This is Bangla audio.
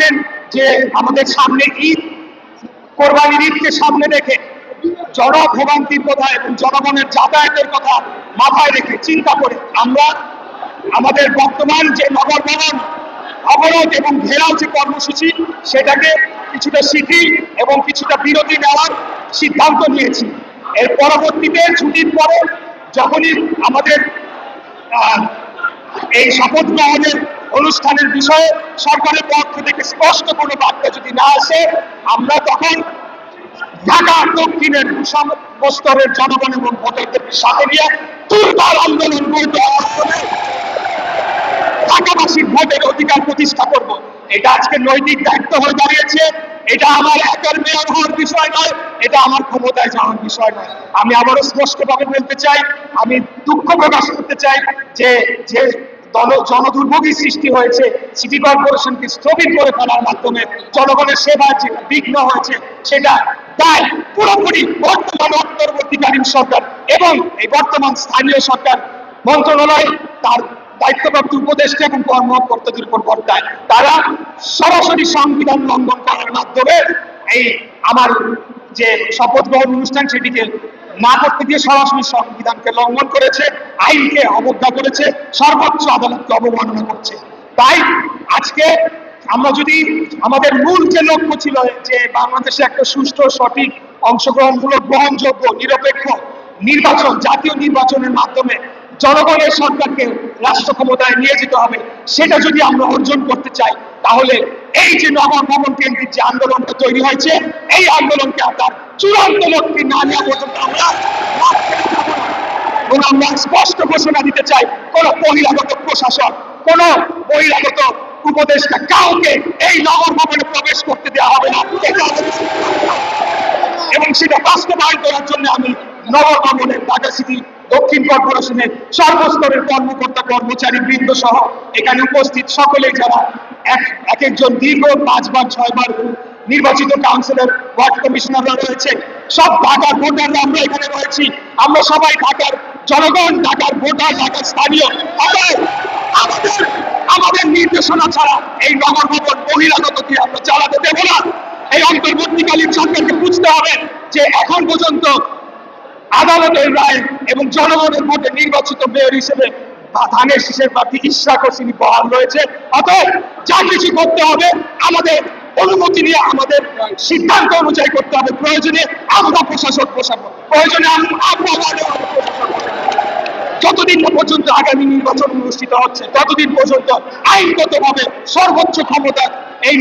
জানেন যে আমাদের সামনে ঈদ, কোরবানির ঈদকে সামনে রেখে জনভোগান্তির কথা এবং জনগণের যাতায়াতের কথা মাথায় রেখে চিন্তা করে আমরা আমাদের বর্তমান যে নগর ভবন অবরোধ এবং ঘেরাও যে কর্মসূচি সেটাকে কিছুটা শিথিল এবং কিছুটা বিরতি নেওয়ার সিদ্ধান্ত নিয়েছি। এর পরবর্তীতে ছুটির পরে যখনই আমাদের এই শপথ গ্রহণের অনুষ্ঠানের বিষয়ে সরকারের পক্ষ থেকে স্পষ্ট কোনো বার্তা যদি না আসে, আমরা তখন ঢাকা দক্ষিণের স্তরের জনগণ এবং ভোটারদের সাথে নিয়ে দুর্বার আন্দোলন করতে ঢাকাবাসীর ভোটের অধিকার প্রতিষ্ঠা করব। এটা আজকে নৈতিক দায়িত্ব হয়ে দাঁড়িয়েছে। এটা আমার একার মেয়র হওয়ার বিষয় নয়, এটা আমার ক্ষমতায় যাওয়ার বিষয় নয়। আমি আবারও স্পষ্টভাবে বলতে চাই, আমি দুঃখ প্রকাশ করতে চাই যে যে জনদুর্ভোগী সৃষ্টি হয়েছে, সিটি কর্পোরেশনকে স্থগিত করে ফেলার মাধ্যমে জনগণের সেবার যে বিঘ্ন হয়েছে সেটা তাই পুরোপুরি বর্তমান অন্তর্বর্তীকালীন সরকার এবং এই বর্তমান স্থানীয় সরকার মন্ত্রণালয় তার দায়িত্বপ্রাপ্ত উপদেষ্টা এবং কর্মকর্তাদের উপর বর্তায়। তারা সরাসরি সংবিধান লঙ্ঘন করার মাধ্যমে এই আমার যে শপথ গ্রহণ অনুষ্ঠান সেটিকে না করতে দিয়ে সরাসরি সংবিধানকে লঙ্ঘন করেছে, আইনকে অবজ্ঞা করেছে, সর্বোচ্চ আদালতকে অবমাননা করছে। তাই আজকে আমরা যদি আমাদের মূল যে লক্ষ্য ছিল যে বাংলাদেশে একটা সুষ্ঠু সঠিক অংশগ্রহণমূলক গ্রহণযোগ্য নিরপেক্ষ নির্বাচন, জাতীয় নির্বাচনের মাধ্যমে জনগণের সরকারকে রাষ্ট্র ক্ষমতায় নিয়ে যেতে হবে, সেটা যদি আমরা অর্জন করতে চাই তাহলে এই যে নগর ভবন কেন্দ্রিক যে আন্দোলনটা তৈরি হয়েছে এই আন্দোলনকে আপনার চূড়ান্ত লক্ষ্যে না নেওয়া পর্যন্ত আমরা স্পষ্ট ঘোষণা দিতে চাই, কোন বহিরাগত প্রশাসন, কোন বহিরাগত উপদেষ্টা কাউকে এই নগর ভবনে প্রবেশ করতে দেওয়া হবে না। এবং সেটা বাস্তবায়ন করার জন্য আমি নগর ভবনের ঢাকা সিটি দক্ষিণ কর্পোরেশনের সর্বস্তরের কর্মকর্তা কর্মচারী বৃন্দ সহ এখানে উপস্থিত সকলেই যারা এক একজন দীর্ঘ 5 বার 6 বার নির্বাচিত কাউন্সিলর, ওয়ার্ড কমিশনাররা রয়েছে, সব ঢাকার ভোটাররা আমরা এখানে রয়েছি। আমরা সবাই ঢাকার জনগণ, ঢাকার ভোটার, ঢাকার স্থানীয়। আমাদের নির্দেশনা ছাড়া এই নগর ভবন বহিরাগত দিয়ে আমরা চালাতে দেব না। এই অন্তর্বর্তীকালীন সরকারকে বুঝতে হবে যে এখন পর্যন্ত আদালতের রায় এবং জনগণের ভোটে নির্বাচিত মেয়র হিসেবে ধানের শীষের প্রার্থী ইশরাক হোসেনি বহাল রয়েছে। অতএব যা কিছু করতে হবে আমাদের অনুমতি নিয়ে, আমাদের সিদ্ধান্ত অনুযায়ী করতে হবে। প্রয়োজনে আমরা প্রশাসক বসাবো, প্রয়োজনে আমরা যতদিন না পর্যন্ত আগামী নির্বাচন অনুষ্ঠিত হচ্ছে ততদিন পর্যন্ত আইনগতভাবে সর্বোচ্চ ক্ষমতা